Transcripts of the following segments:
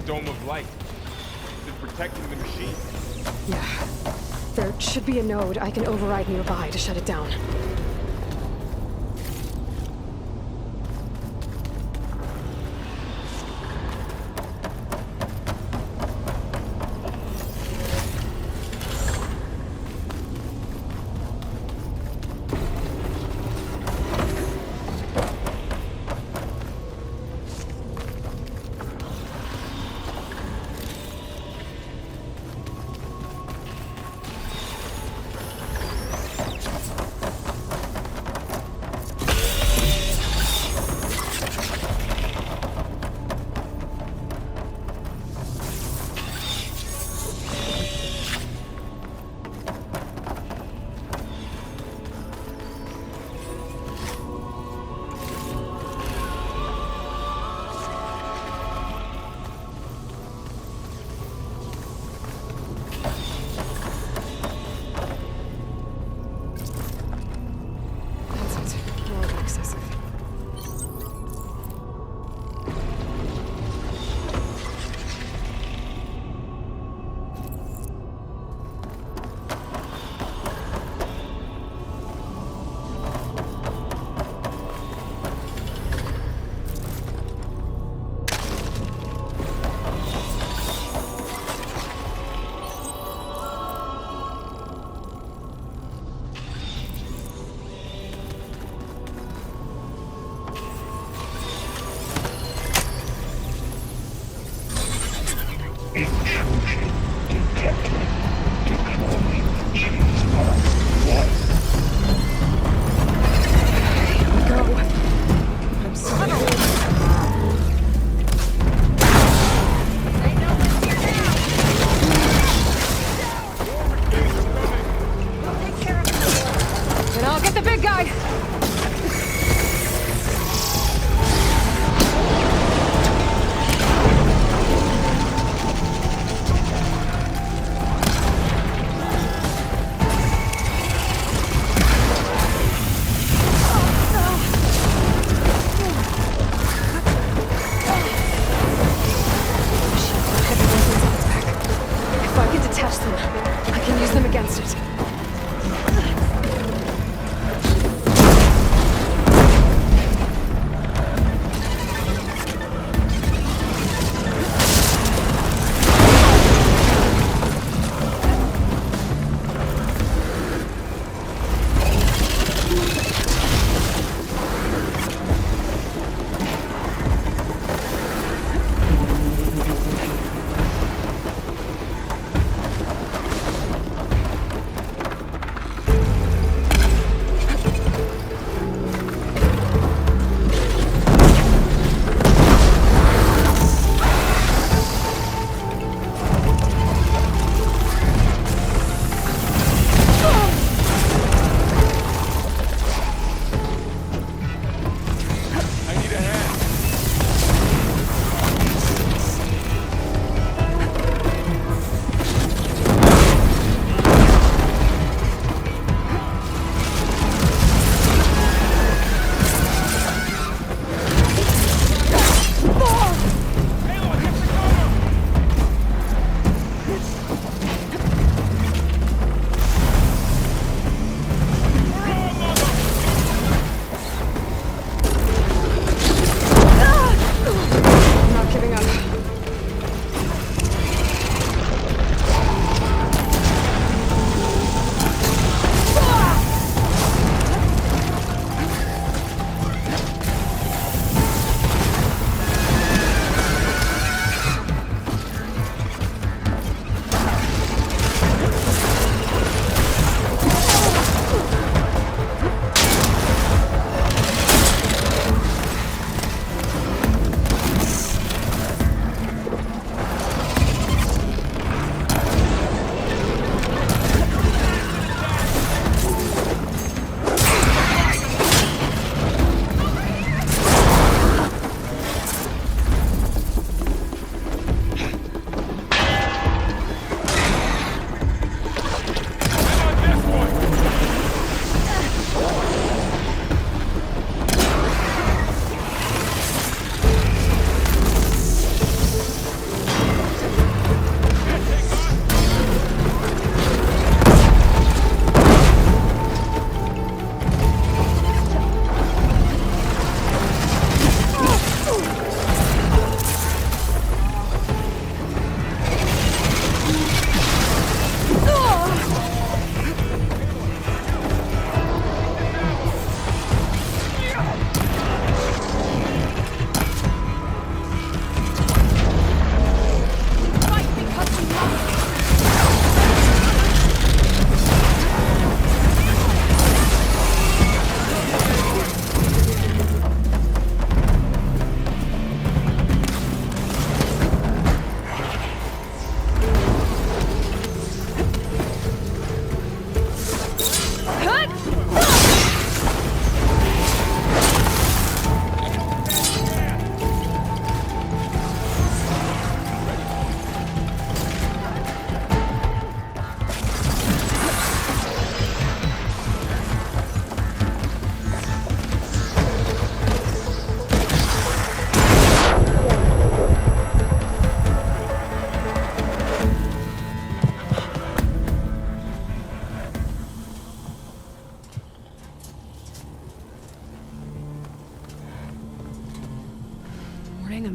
dome of light. It's protecting the machine. Yeah. There should be a node I can override nearby to shut it down.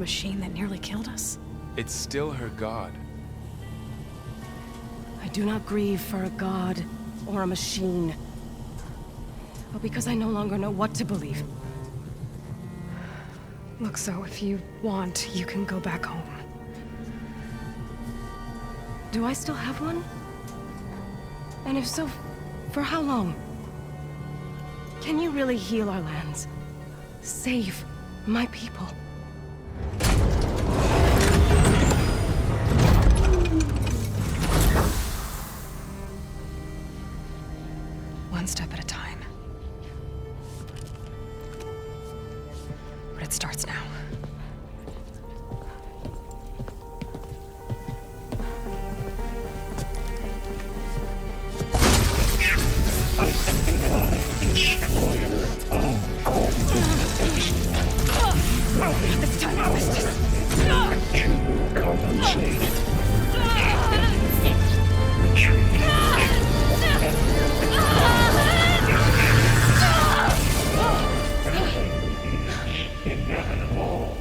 machine that nearly killed us? It's still her god. I do not grieve for a god or a machine, but because I no longer know what to believe. Look, so if you want, you can go back home. Do I still have one? And if so, for how long? Can you really heal our lands? Save my people? One step at a time. But it starts now. It's time to miss this. To compensate. Inevitable.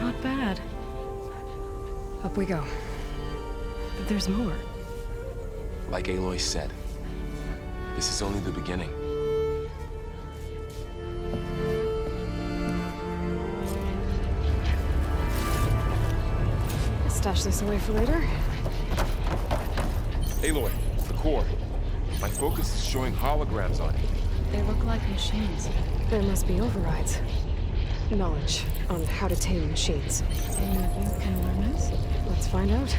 Not bad. Up we go. But there's more. Like Aloy said, this is only the beginning. Stash this away for later. Aloy, the core. My focus is showing holograms on it. They look like machines. There must be overrides. Knowledge on how to tame machines. And you can learn this? Let's find out.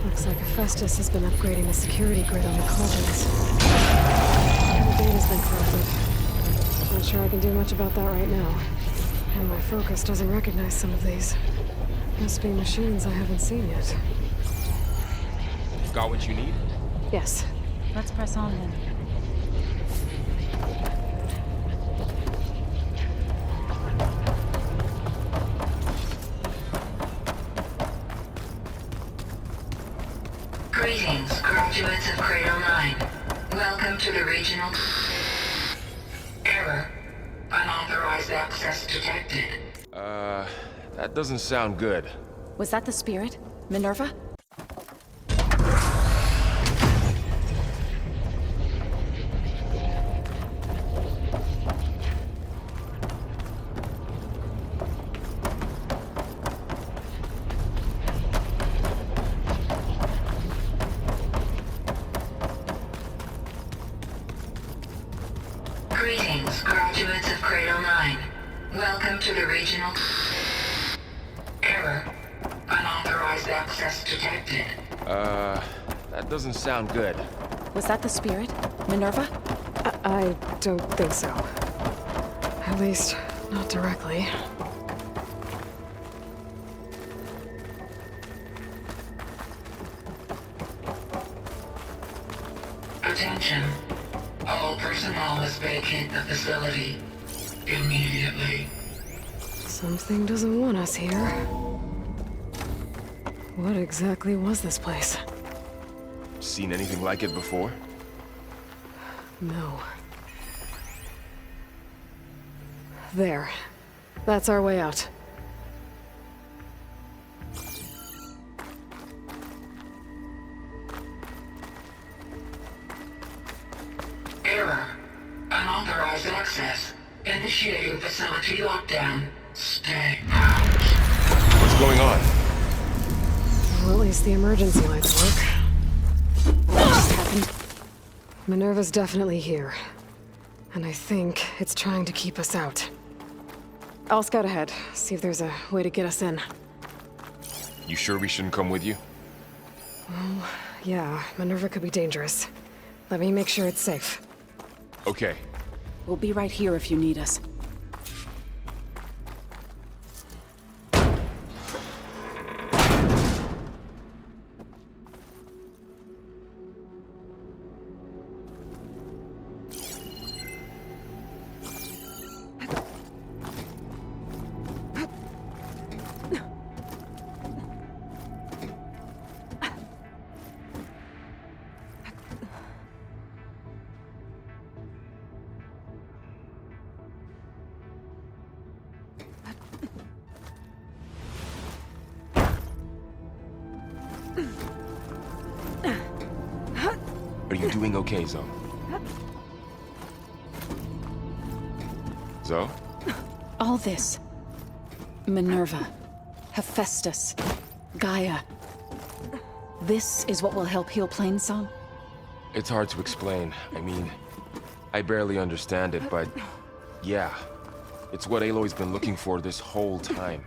Looks like Hephaestus has been upgrading the security grid on the cauldrons. The data's been corrupted. Not sure I can do much about that right now. And my focus doesn't recognize some of these. Must be machines I haven't seen yet. Got what you need? Yes. Let's press on then. Greetings, graduates of Cradle 9. Welcome to the regional... Error. Unauthorized access detected. That doesn't sound good. Was that the spirit? Minerva? Greetings, graduates of Cradle 9. Welcome to the regional... Error. Unauthorized access detected. That doesn't sound good. Was that the spirit? Minerva? I don't think so. At least, not directly. Attention. All personnel must vacate the facility. Immediately. Something doesn't want us here. What exactly was this place? Seen anything like it before? No. There. That's our way out. Error. Unauthorized access. Initiating facility lockdown. Stay out. What's going on? Well, at least the emergency lights work. Minerva's definitely here. And I think it's trying to keep us out. I'll scout ahead, see if there's a way to get us in. You sure we shouldn't come with you? Yeah, Minerva could be dangerous. Let me make sure it's safe. Okay. We'll be right here if you need us. Are you doing okay, Zoe? Zoe? All this. Minerva. Hephaestus. Gaia. This is what will help heal Plainsong? It's hard to explain. I mean, I barely understand it, but yeah. It's what Aloy's been looking for this whole time.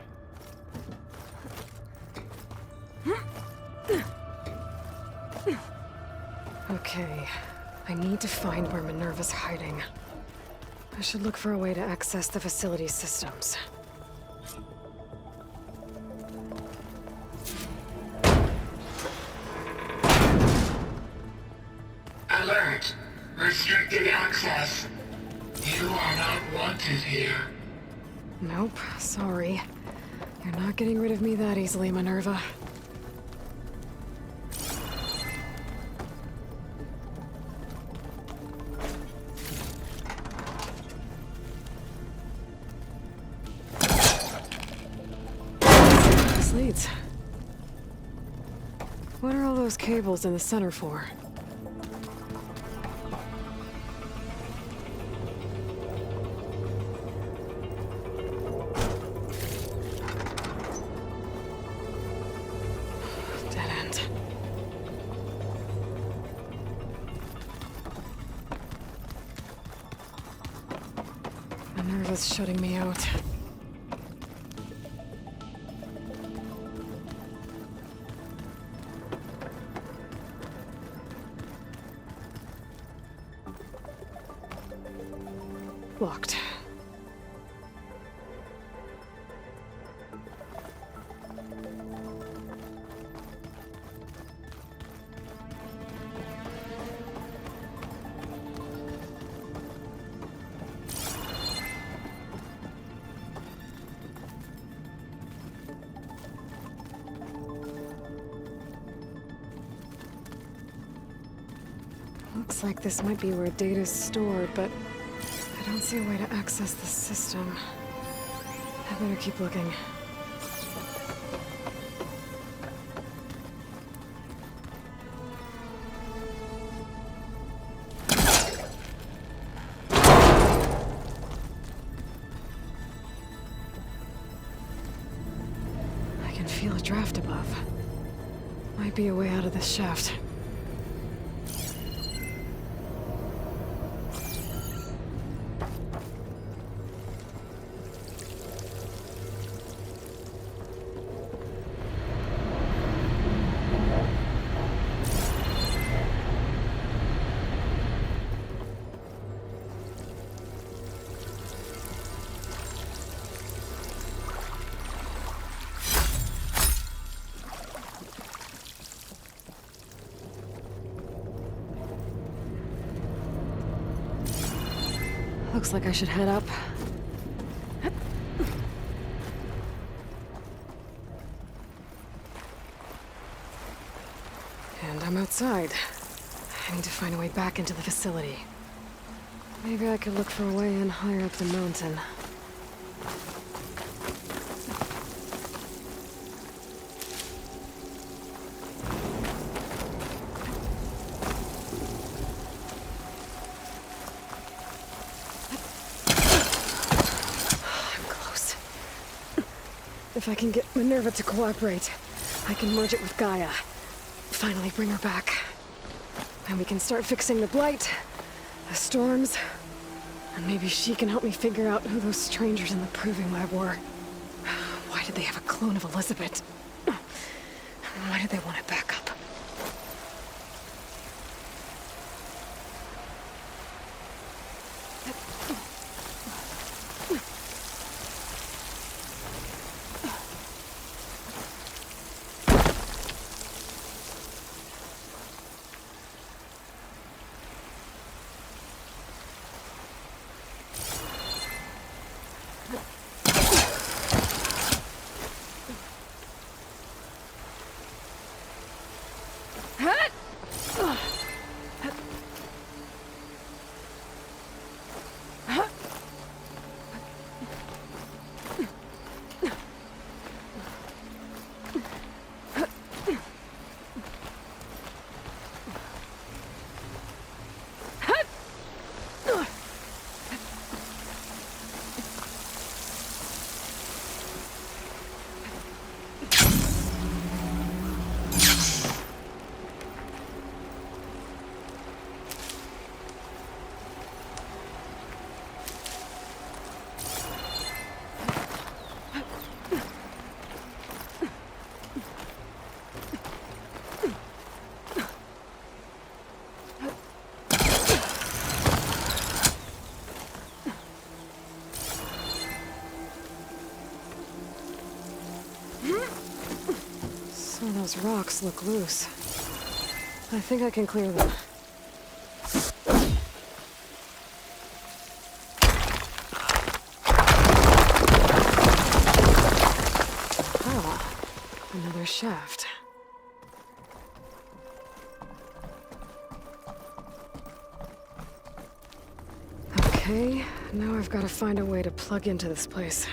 Okay, I need to find where Minerva's hiding. I should look for a way to access the facility's systems. Alert. Restricted access. You are not wanted here. Nope, sorry. You're not getting rid of me that easily, Minerva. This leads. What are all those cables in the center for? Dead end. Minerva's shutting me out. Locked. Looks like this might be where data's stored, but I don't see a way to access the system. I better keep looking. I can feel a draft above. Might be a way out of this shaft. Looks like I should head up. And I'm outside. I need to find a way back into the facility. Maybe I could look for a way in higher up the mountain. If I can get Minerva to cooperate, I can merge it with Gaia. Finally bring her back. And we can start fixing the blight, the storms, and maybe she can help me figure out who those strangers in the proving lab were. Why did they have a clone of Elizabeth? And why did they want it back up? Some of those rocks look loose. I think I can clear them. Ah, another shaft. Okay, now I've got to find a way to plug into this place.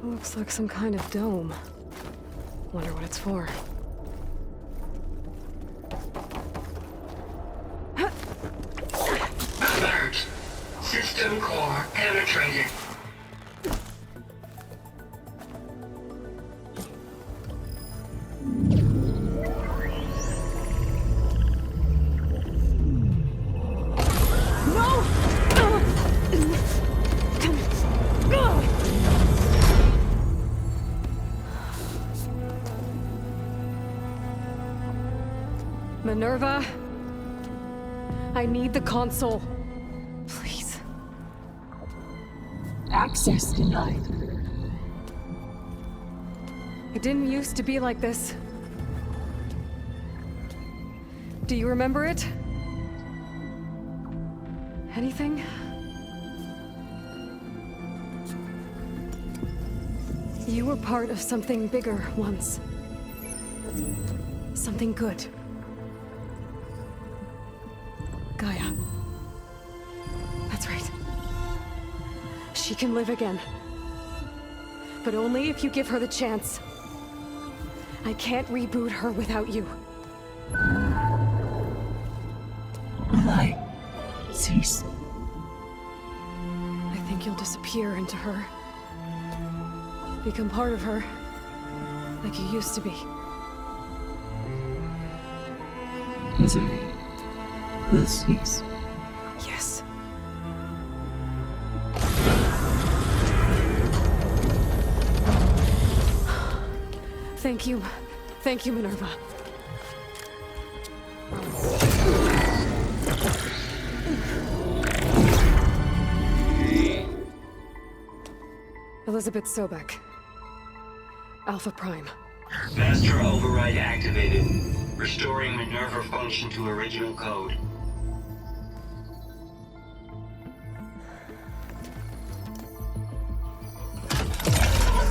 Looks like some kind of dome. Wonder what it's for. Alert. System core penetrated. Minerva, I need the console. Please. Access denied. It didn't used to be like this. Do you remember it? Anything? You were part of something bigger once. Something good. Gaia. That's right. She can live again. But only if you give her the chance. I can't reboot her without you. Light. Cease. I think you'll disappear into her. Become part of her. Like you used to be. Misery. Will cease. Yes. Thank you. Thank you, Minerva. Elizabeth Sobek. Alpha Prime. Master override activated. Restoring Minerva function to original code.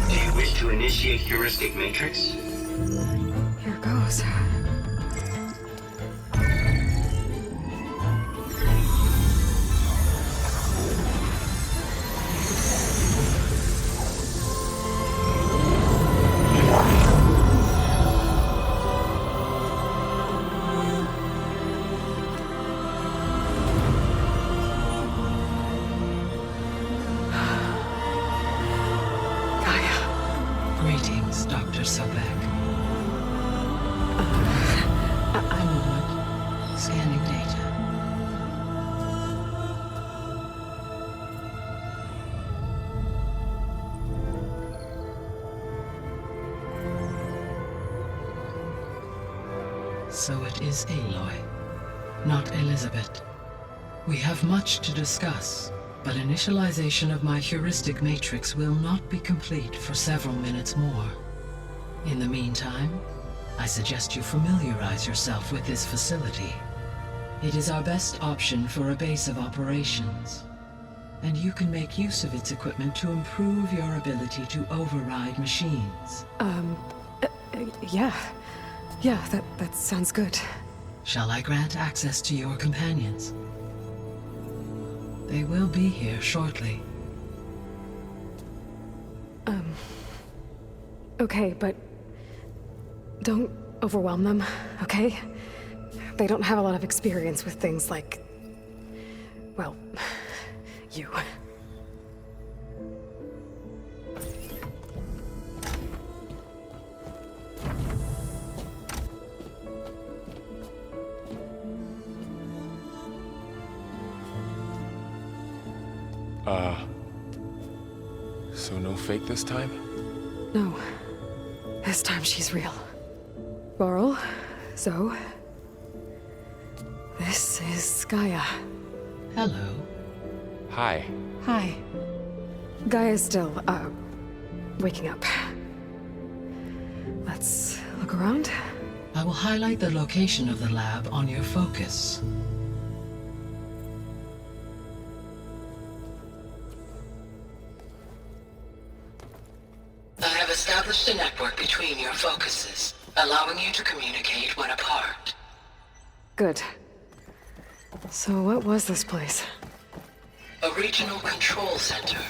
Do you wish to initiate heuristic matrix? Here goes. scanning data. So it is Aloy, not Elizabeth. We have much to discuss, but initialization of my heuristic matrix will not be complete for several minutes more. In the meantime, I suggest you familiarize yourself with this facility. It is our best option for a base of operations, and you can make use of its equipment to improve your ability to override machines. Yeah. Yeah, that sounds good. Shall I grant access to your companions? They will be here shortly. Okay, but don't overwhelm them, okay? They don't have a lot of experience with things like, well, you. So no fake this time? No. This time she's real. Laurel, Zoe. This is Gaia. Hello. Hi. Hi. Gaia's still, waking up. Let's look around. I will highlight the location of the lab on your focus. I have established a network between your focuses, allowing you to communicate when apart. Good. So what was this place? A regional control center,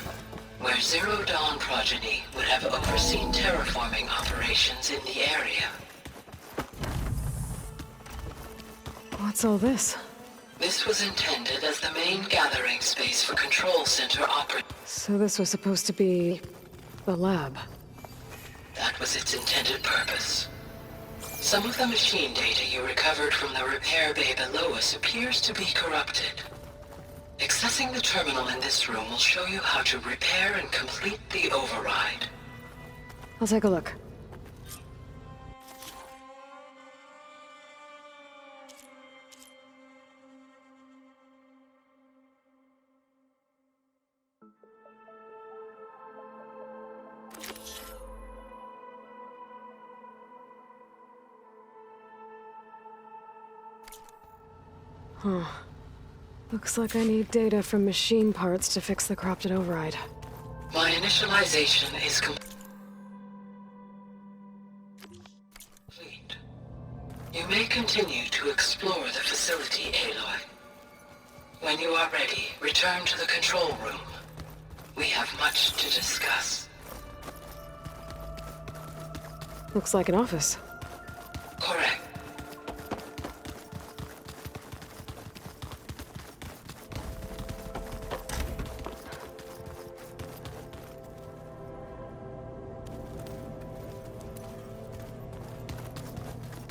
where Zero Dawn progeny would have overseen terraforming operations in the area. What's all this? This was intended as the main gathering space for control center operatives. So this was supposed to be the lab. That was its intended purpose. Some of the machine data you recovered from the repair bay below us appears to be corrupted. Accessing the terminal in this room will show you how to repair and complete the override. I'll take a look. Huh. Looks like I need data from machine parts to fix the corrupted override. My initialization is complete. You may continue to explore the facility, Aloy. When you are ready, return to the control room. We have much to discuss. Looks like an office. Correct.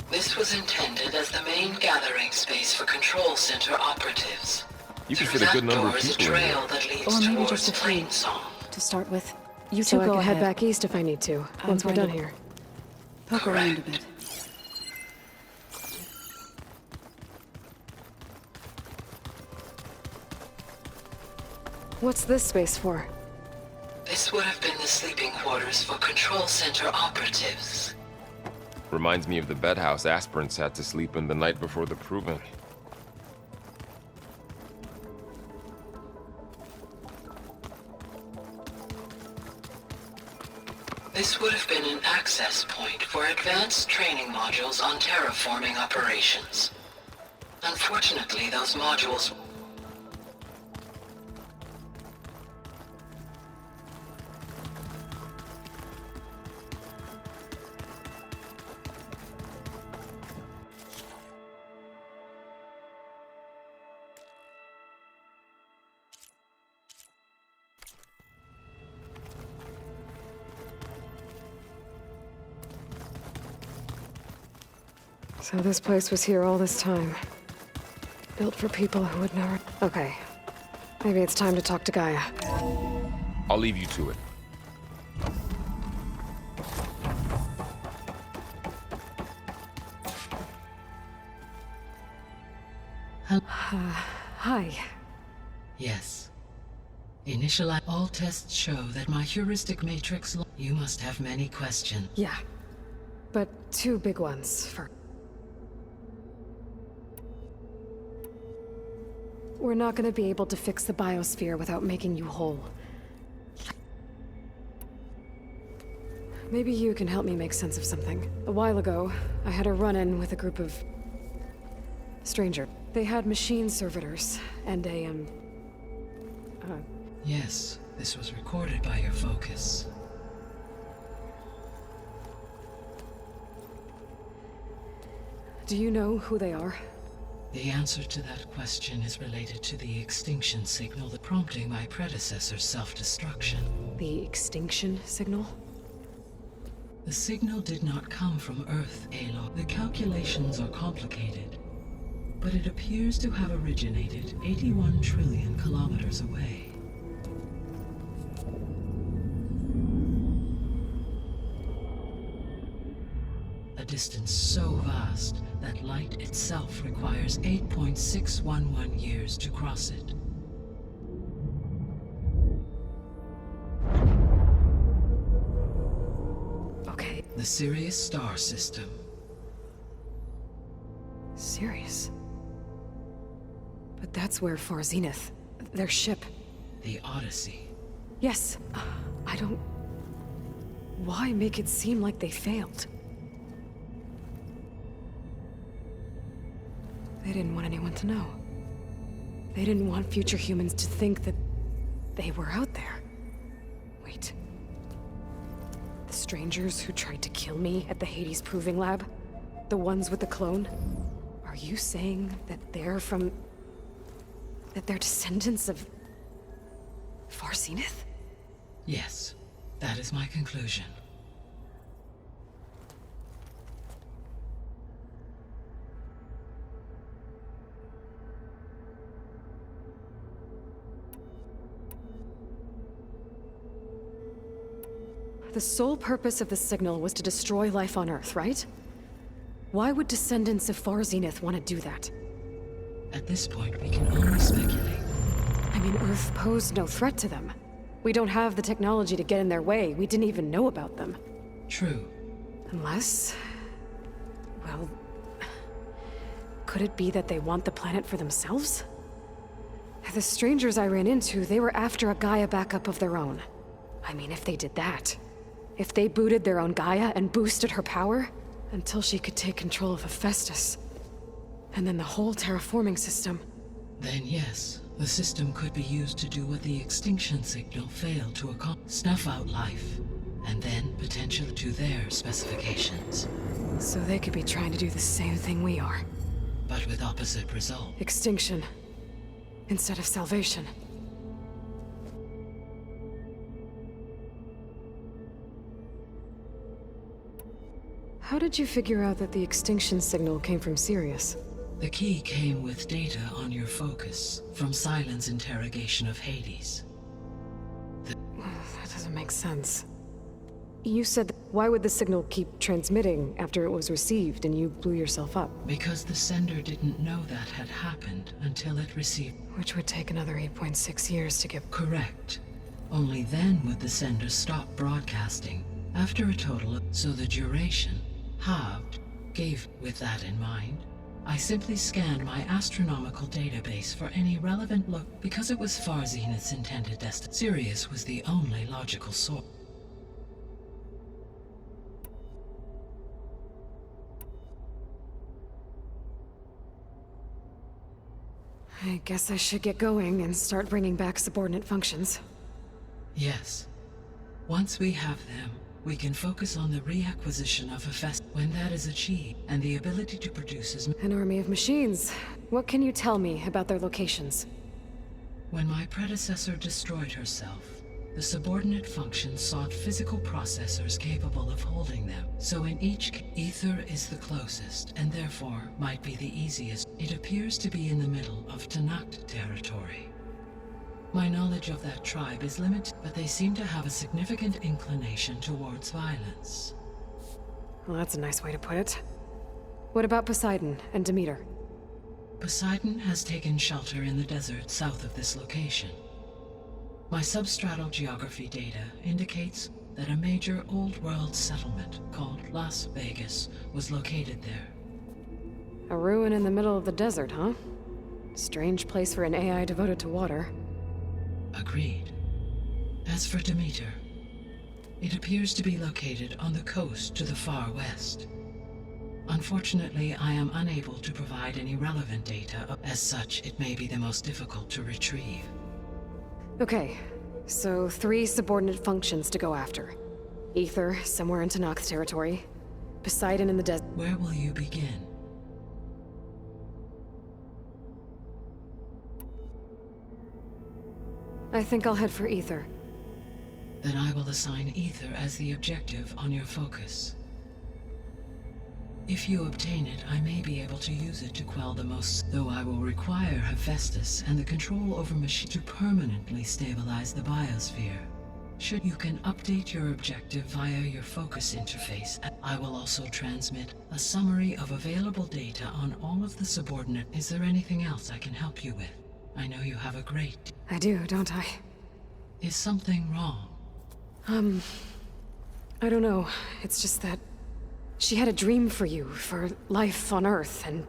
This was intended as the main gathering space for control center operatives. You can Through fit a good that number of door is a people in here. trail that leads Or maybe towards just a few. Plainsong. To start with, you So two I go can head ahead. back east if I need to, once we're going done to- here. Poke around a Correct. bit. What's this space for? This would have been the sleeping quarters for control center operatives. Reminds me of the bedhouse aspirants had to sleep in the night before the proving. This would have been an access point for advanced training modules on terraforming operations. Unfortunately, those modules... So this place was here all this time. Built for people who would never... Okay. Maybe it's time to talk to Gaia. I'll leave you to it. Hi. Yes. Initialize. All tests show that my heuristic matrix. You must have many questions. Yeah. But two big ones for... We're not gonna be able to fix the biosphere without making you whole. Maybe you can help me make sense of something. A while ago, I had a run-in with a group of... stranger. They had machine servitors, and a, Yes, this was recorded by your focus. Do you know who they are? The answer to that question is related to the extinction signal that prompting my predecessor's self-destruction. The extinction signal? The signal did not come from Earth, Aloy. The calculations are complicated, but it appears to have originated 81 trillion kilometers away. A distance so vast that light itself requires 8.611 years to cross it. Okay. The Sirius star system. Sirius? But that's where Far Zenith... their ship... The Odyssey. Yes. I don't... Why make it seem like they failed? They didn't want anyone to know. They didn't want future humans to think that they were out there. Wait. The strangers who tried to kill me at the Hades Proving Lab? The ones with the clone? Are you saying that they're from... that they're descendants of... Far Zenith? Yes, that is my conclusion. The sole purpose of the signal was to destroy life on Earth, right? Why would descendants of Far Zenith want to do that? At this point, we can only speculate. I mean, Earth posed no threat to them. We don't have the technology to get in their way. We didn't even know about them. True. Unless... well... could it be that they want the planet for themselves? The strangers I ran into, they were after a Gaia backup of their own. I mean, if they did that... if they booted their own Gaia and boosted her power... until she could take control of Hephaestus. And then the whole terraforming system. Then yes, the system could be used to do what the extinction signal failed to accomplish. Snuff out life, and then potentially to their specifications. So they could be trying to do the same thing we are. But with opposite result. Extinction. Instead of salvation. How did you figure out that the extinction signal came from Sirius? The key came with data on your focus from Silent's interrogation of Hades. That doesn't make sense. You said, why would the signal keep transmitting after it was received and you blew yourself up? Because the sender didn't know that had happened until it received... Which would take another 8.6 years to get... Correct. Only then would the sender stop broadcasting, after a total of... So the duration, halved, gave... With that in mind, I simply scanned my astronomical database for any relevant look because it was Far Zenith's intended destination. Sirius was the only logical source. I guess I should get going and start bringing back subordinate functions. Yes. Once we have them, we can focus on the reacquisition of Hephaestus. When that is achieved, and the ability to produce as... An army of machines. What can you tell me about their locations? When my predecessor destroyed herself, The subordinate functions sought physical processors capable of holding them. So in each ether is the closest, and therefore might be the easiest. It appears to be in the middle of Tanakh territory. My knowledge of that tribe is limited, but they seem to have a significant inclination towards violence. Well, that's a nice way to put it. What about Poseidon and Demeter? Poseidon has taken shelter in the desert south of this location. My substratal geography data indicates that a major old-world settlement called Las Vegas was located there. A ruin in the middle of the desert, huh? Strange place for an AI devoted to water. Agreed. As for Demeter, it appears to be located on the coast to the far west. Unfortunately, I am unable to provide any relevant data. As such, it may be the most difficult to retrieve. Okay, so 3 subordinate functions to go after. Ether, somewhere in Tanakh territory. Poseidon in the desert. Where will you begin? I think I'll head for Ether. Then I will assign Ether as the objective on your focus. If you obtain it, I may be able to use it to quell the most, though I will require Hephaestus and the control over machine to permanently stabilize the biosphere. Should you can update your objective via your focus interface, I will also transmit a summary of available data on all of the subordinate. Is there anything else I can help you with? I know you have a great... I do, don't I? Is something wrong? I don't know. It's just that she had a dream for you, for life on Earth, and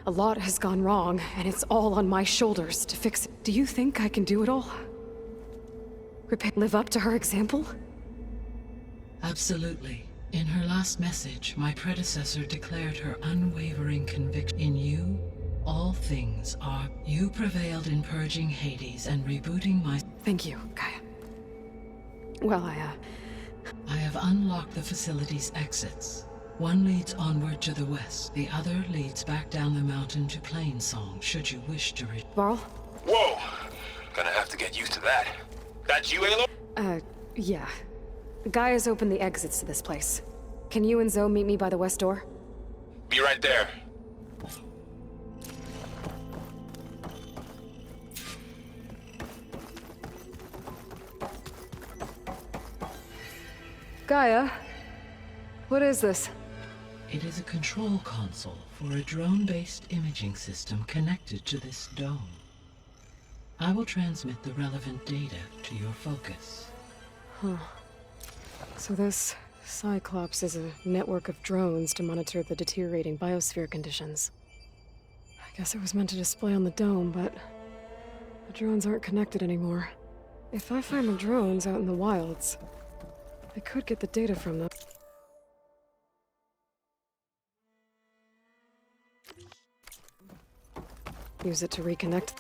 a lot has gone wrong, and it's all on my shoulders to fix it. Do you think I can do it all? Live up to her example? Absolutely. In her last message, my predecessor declared her unwavering conviction in you. All things are. You prevailed in purging Hades and rebooting my... Thank you, Gaia. Well, I have unlocked the facility's exits. One leads onward to the west. The other leads back down the mountain to Plainsong, should you wish to reach... Varl? Whoa! Gonna have to get used to that. That's you, Aloy? Yeah. Gaia's opened the exits to this place. Can you and Zoe meet me by the west door? Be right there. Gaia? What is this? It is a control console for a drone-based imaging system connected to this dome. I will transmit the relevant data to your focus. Huh. So this Cyclops is a network of drones to monitor the deteriorating biosphere conditions. I guess it was meant to display on the dome, but the drones aren't connected anymore. If I find the drones out in the wilds, I could get the data from them. Use it to reconnect.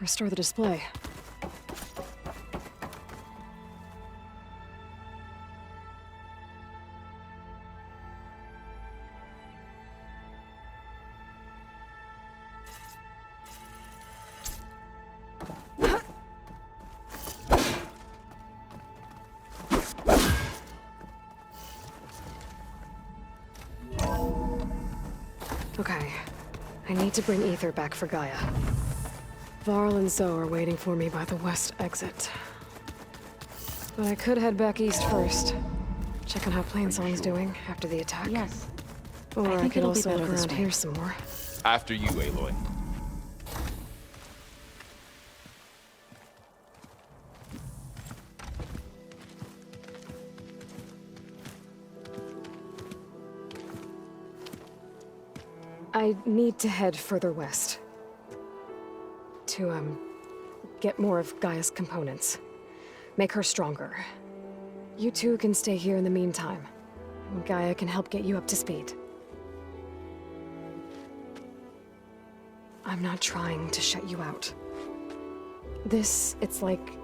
Restore the display. Okay. I need to bring Ether back for Gaia. Varl and Zoe are waiting for me by the west exit. But I could head back east first. Check on how Plainsong's doing after the attack. Yes. Or I think could it'll be also better look this around way. here some more. After you, Aloy. I need to head further west. To, get more of Gaia's components. Make her stronger. You two can stay here in the meantime. And Gaia can help get you up to speed. I'm not trying to shut you out. It's like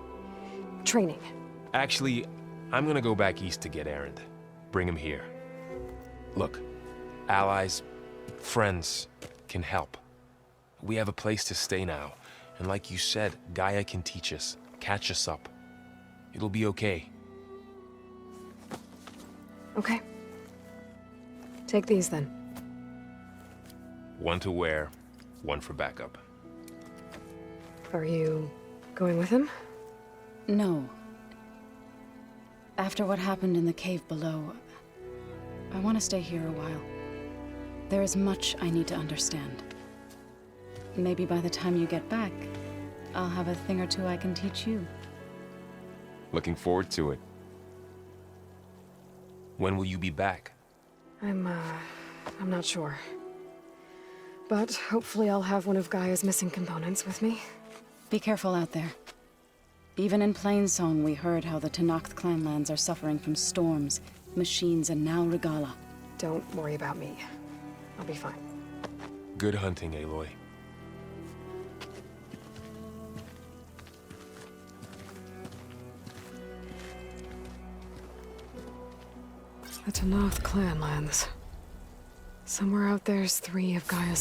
training. Actually, I'm gonna go back east to get Erend. Bring him here. Look, allies, friends can help. We have a place to stay now. And like you said, Gaia can teach us, catch us up. It'll be okay. Okay. Take these then. One to wear, one for backup. Are you going with him? No. After what happened in the cave below, I want to stay here a while. There is much I need to understand. Maybe by the time you get back, I'll have a thing or two I can teach you. Looking forward to it. When will you be back? I'm not sure. But hopefully I'll have one of Gaia's missing components with me. Be careful out there. Even in Plainsong, we heard how the Tenakth clanlands are suffering from storms, machines, and now Regala. Don't worry about me. I'll be fine. Good hunting, Aloy. The Tenakth clanlands. Somewhere out there's 3 of Gaia's